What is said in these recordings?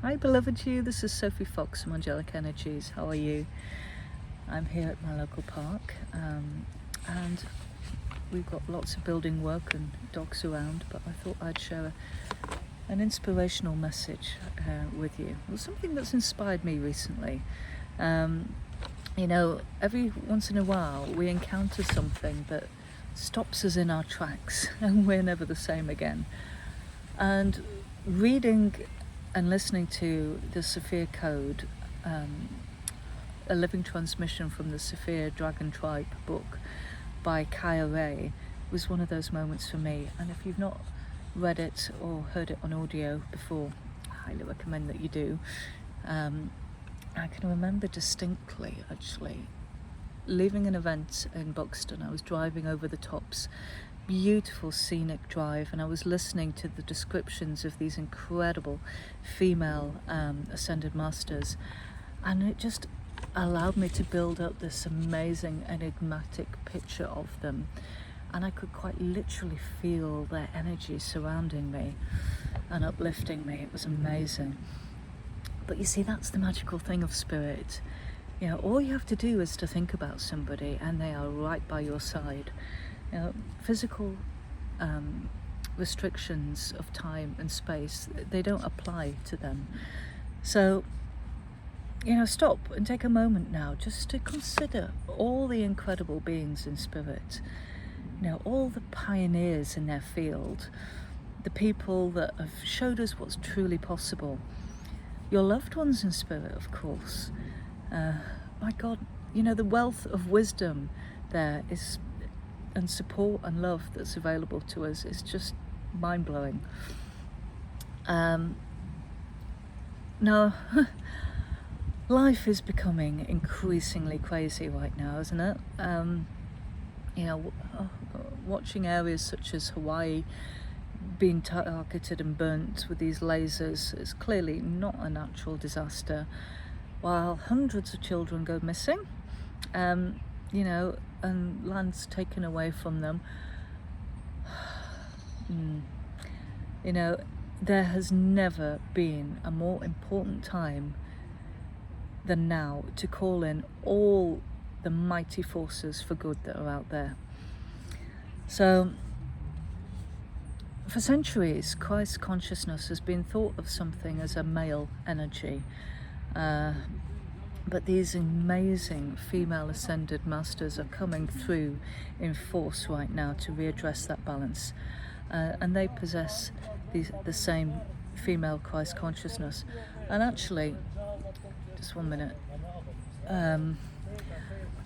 Hi beloved you, this is Sophie Fox from Angelic Energies. How are you? I'm here at my local park and we've got lots of building work and dogs around, but I thought I'd share an inspirational message with you. It was something that's inspired me recently. Every once in a while we encounter something that stops us in our tracks and we're never the same again. And reading and listening to the Sophia Code, a living transmission from the Sophia Dragon Tribe book by Kaya Ray, was one of those moments for me. And if you've not read it or heard it on audio before, I highly recommend that you do. I can remember distinctly, actually, leaving an event in Buxton. I was driving over the tops, beautiful scenic drive, and I was listening to the descriptions of these incredible female ascended masters, and it just allowed me to build up this amazing enigmatic picture of them, and I could quite literally feel their energy surrounding me and uplifting me. It was amazing. But you see, that's the magical thing of spirit. All you have to do is to think about somebody and they are right by your side. Physical restrictions of time and space, they don't apply to them. So, stop and take a moment now just to consider all the incredible beings in spirit. All the pioneers in their field, the people that have showed us what's truly possible. Your loved ones in spirit, of course. My God, the wealth of wisdom there is, and support and love that's available to us is just mind-blowing. Now, life is becoming increasingly crazy right now, isn't it? Watching areas such as Hawaii being targeted and burnt with these lasers is clearly not a natural disaster, while hundreds of children go missing, and land's taken away from them. There has never been a more important time than now to call in all the mighty forces for good that are out there. So, for centuries, Christ consciousness has been thought of something as a male energy. But these amazing female ascended masters are coming through in force right now to readdress that balance. And they possess the same female Christ consciousness. And actually, just 1 minute, I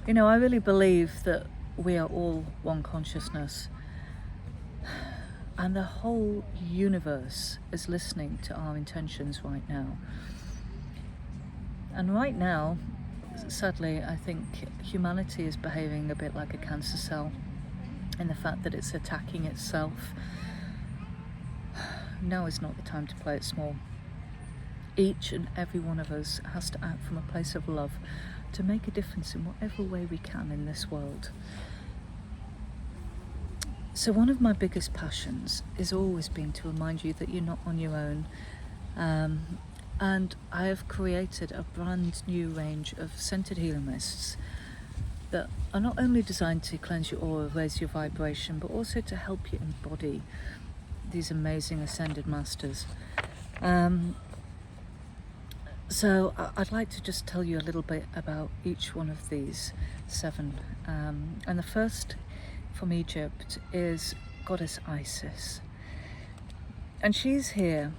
really believe that we are all one consciousness. And the whole universe is listening to our intentions right now. And right now, sadly, I think humanity is behaving a bit like a cancer cell in the fact that it's attacking itself. Now is not the time to play it small. Each and every one of us has to act from a place of love to make a difference in whatever way we can in this world. So one of my biggest passions has always been to remind you that you're not on your own. And I have created a brand new range of scented healing mists that are not only designed to cleanse your aura, raise your vibration, but also to help you embody these amazing ascended masters. So I'd like to just tell you a little bit about each one of these 7. And the first from Egypt is Goddess Isis. And she's here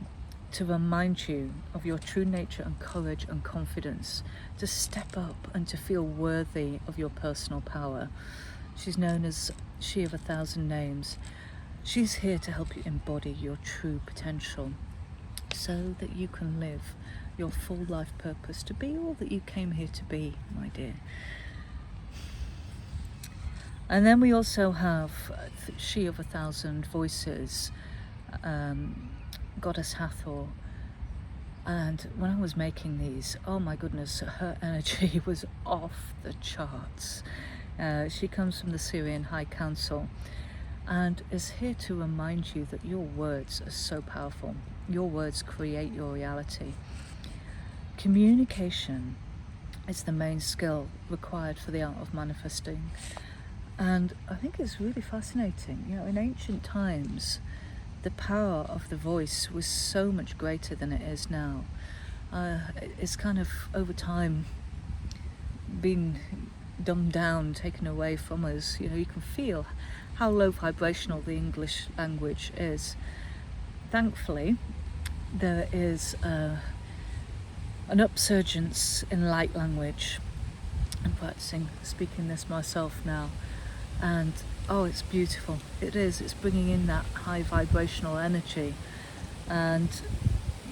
to remind you of your true nature and courage and confidence, to step up and to feel worthy of your personal power. She's known as She of 1,000 Names. She's here to help you embody your true potential so that you can live your full life purpose, to be all that you came here to be, my dear. And then we also have She of 1,000 Voices, Goddess Hathor. And when I was making these, oh my goodness, her energy was off the charts. She comes from the Syrian High Council and is here to remind you that your words are so powerful. Your words create your reality. communication is the main skill required for the art of manifesting. And I think it's really fascinating. In ancient times, the power of the voice was so much greater than it is now. It's kind of over time been dumbed down, taken away from us. You can feel how low vibrational the English language is. Thankfully, there is an upsurgence in light language. I'm practicing speaking this myself now, and it's beautiful. It is. It's bringing in that high vibrational energy. And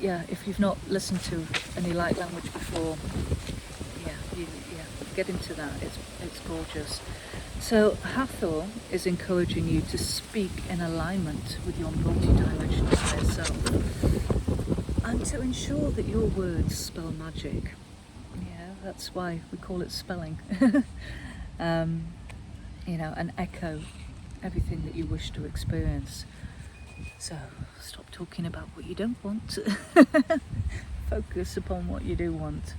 if you've not listened to any light language before, get into that. It's gorgeous. So Hathor is encouraging you to speak in alignment with your multi-dimensional higher self, and to ensure that your words spell magic. That's why we call it spelling. And echo everything that you wish to experience. So stop talking about what you don't want. Focus upon what you do want.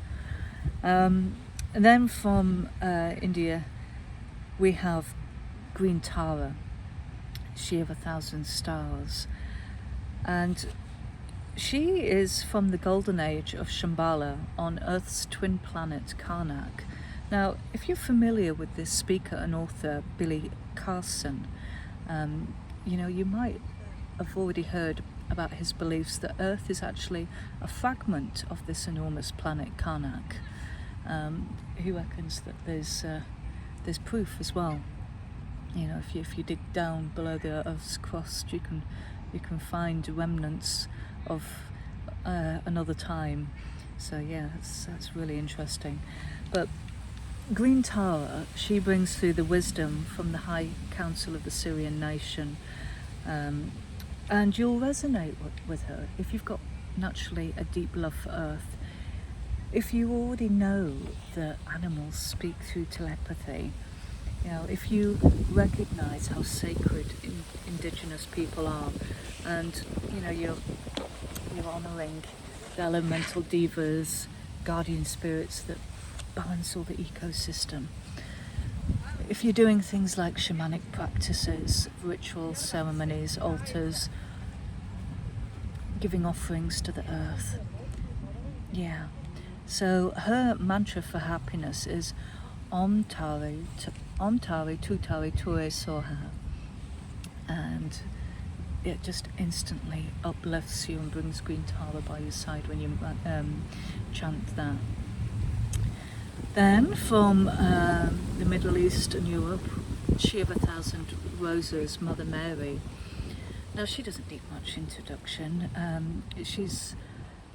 And then from India, we have GreenTara, she of 1,000 stars. And she is from the golden age of Shambhala on Earth's twin planet Karnak. Now, if you're familiar with this speaker and author, Billy Carson, you might have already heard about his beliefs that Earth is actually a fragment of this enormous planet Karnak. He reckons that there's proof as well. If you dig down below the Earth's crust, you can find remnants of another time. So that's really interesting. But GreenTara, she brings through the wisdom from the High Council of the Syrian nation, and you'll resonate with her if you've got naturally a deep love for Earth. If you already know that animals speak through telepathy, if you recognize how sacred indigenous people are, and you're honoring the elemental divas, guardian spirits that balance all the ecosystem. If you're doing things like shamanic practices, rituals, ceremonies, altars, giving offerings to the earth. So her mantra for happiness is Om Tari Tutari Ture Soha, and it just instantly uplifts you and brings GreenTara by your side when you chant that. Then from the Middle East and Europe, she of 1,000 roses, Mother Mary. Now she doesn't need much introduction.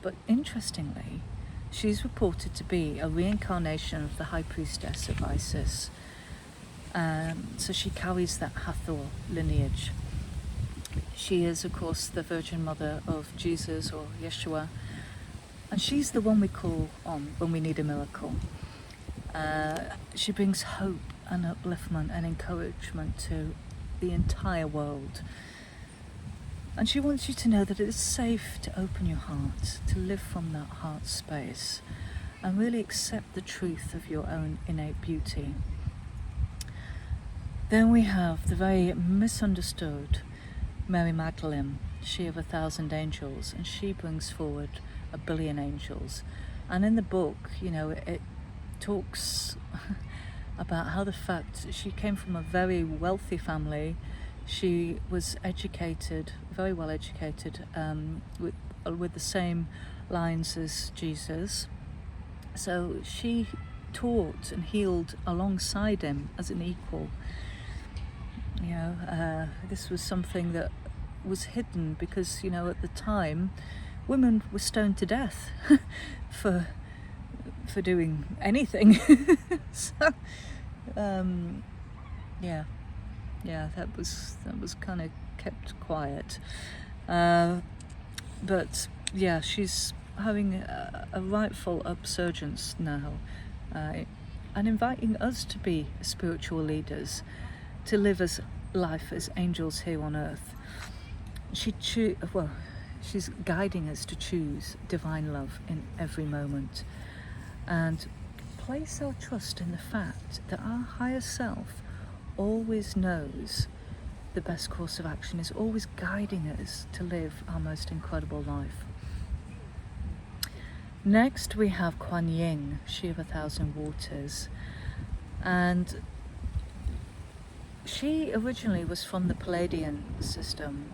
But interestingly, she's reported to be a reincarnation of the High Priestess of Isis. So she carries that Hathor lineage. She is, of course, the Virgin Mother of Jesus or Yeshua, and she's the one we call on when we need a miracle. She brings hope and upliftment and encouragement to the entire world. And she wants you to know that it is safe to open your heart, to live from that heart space, and really accept the truth of your own innate beauty. Then we have the very misunderstood Mary Magdalene, she of 1,000 angels, and she brings forward 1 billion angels. And in the book, it talks about how the fact she came from a very wealthy family. She was educated, very well educated, with the same lines as Jesus. So she taught and healed alongside him as an equal. This was something that was hidden because, at the time, women were stoned to death for doing anything. So, that was kind of kept quiet. But she's having a rightful upsurgence now, and inviting us to be spiritual leaders, to live life as angels here on earth. She She's guiding us to choose divine love in every moment and place our trust in the fact that our higher self always knows the best course of action, is always guiding us to live our most incredible life. Next we have QuanYin, she of 1,000 waters, and she originally was from the Palladian system,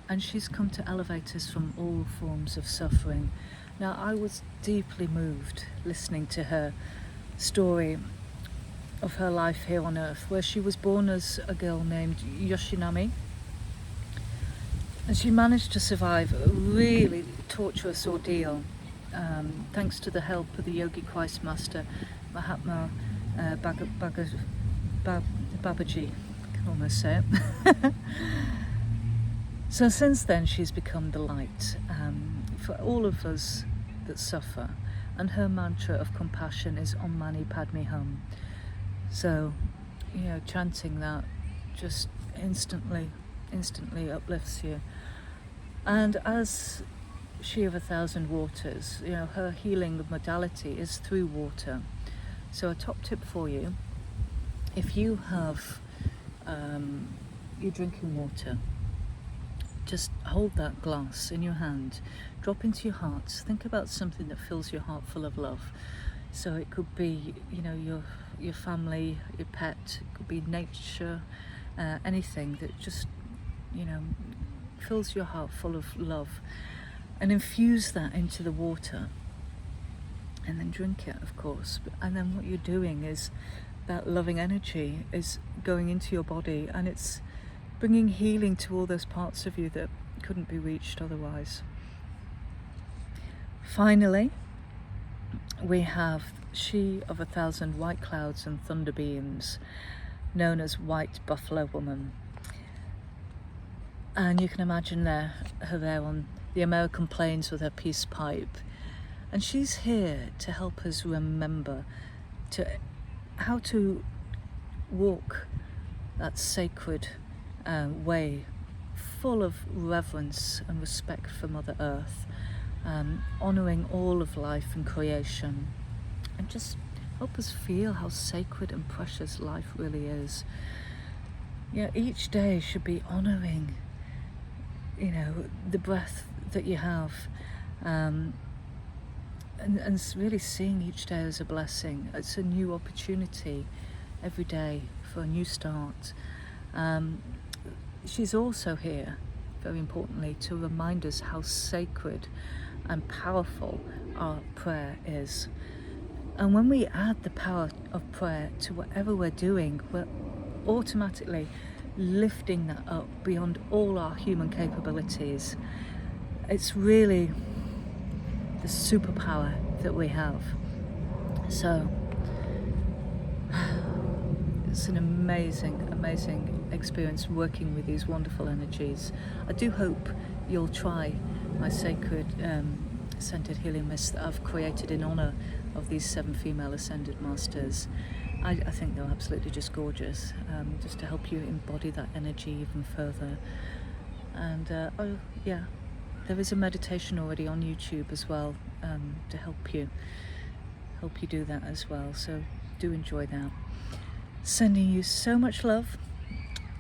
and she's come to elevate us from all forms of suffering. Now, I was deeply moved listening to her story of her life here on Earth, where she was born as a girl named Yoshinami, and she managed to survive a really torturous ordeal thanks to the help of the Yogi Christ Master Mahatma Babaji. I can almost say it. So since then she's become the light for all of us that suffer, and her mantra of compassion is Om Mani Padme Hum. So, chanting that just instantly uplifts you. And as she of 1,000 waters, her healing modality is through water. So a top tip for you: if you have you're drinking water, just hold that glass in your hand, drop into your heart, think about something that fills your heart full of love. So it could be, your family, your pet, it could be nature, anything that just, fills your heart full of love, and infuse that into the water, and then drink it, of course. And then what you're doing is that loving energy is going into your body, and it's bringing healing to all those parts of you that couldn't be reached otherwise. Finally, we have she of 1,000 white clouds and thunder beams, known as White Buffalo Woman. And you can imagine her there on the American plains with her peace pipe. And she's here to help us remember how to walk that sacred way, full of reverence and respect for Mother Earth, honouring all of life and creation, and just help us feel how sacred and precious life really is. Each day should be honouring, the breath that you have, and really seeing each day as a blessing. It's a new opportunity every day for a new start. She's also here, very importantly, to remind us how sacred and powerful our prayer is. And when we add the power of prayer to whatever we're doing, we're automatically lifting that up beyond all our human capabilities. It's really the superpower that we have. So it's an amazing experience working with these wonderful energies. I do hope you'll try my sacred scented healing mist that I've created in honour of these 7 female ascended masters. I think they're absolutely just gorgeous, just to help you embody that energy even further. And there is a meditation already on YouTube as well, to help you do that as well. So do enjoy that. Sending you so much love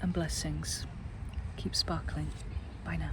and blessings. Keep sparkling. Bye now.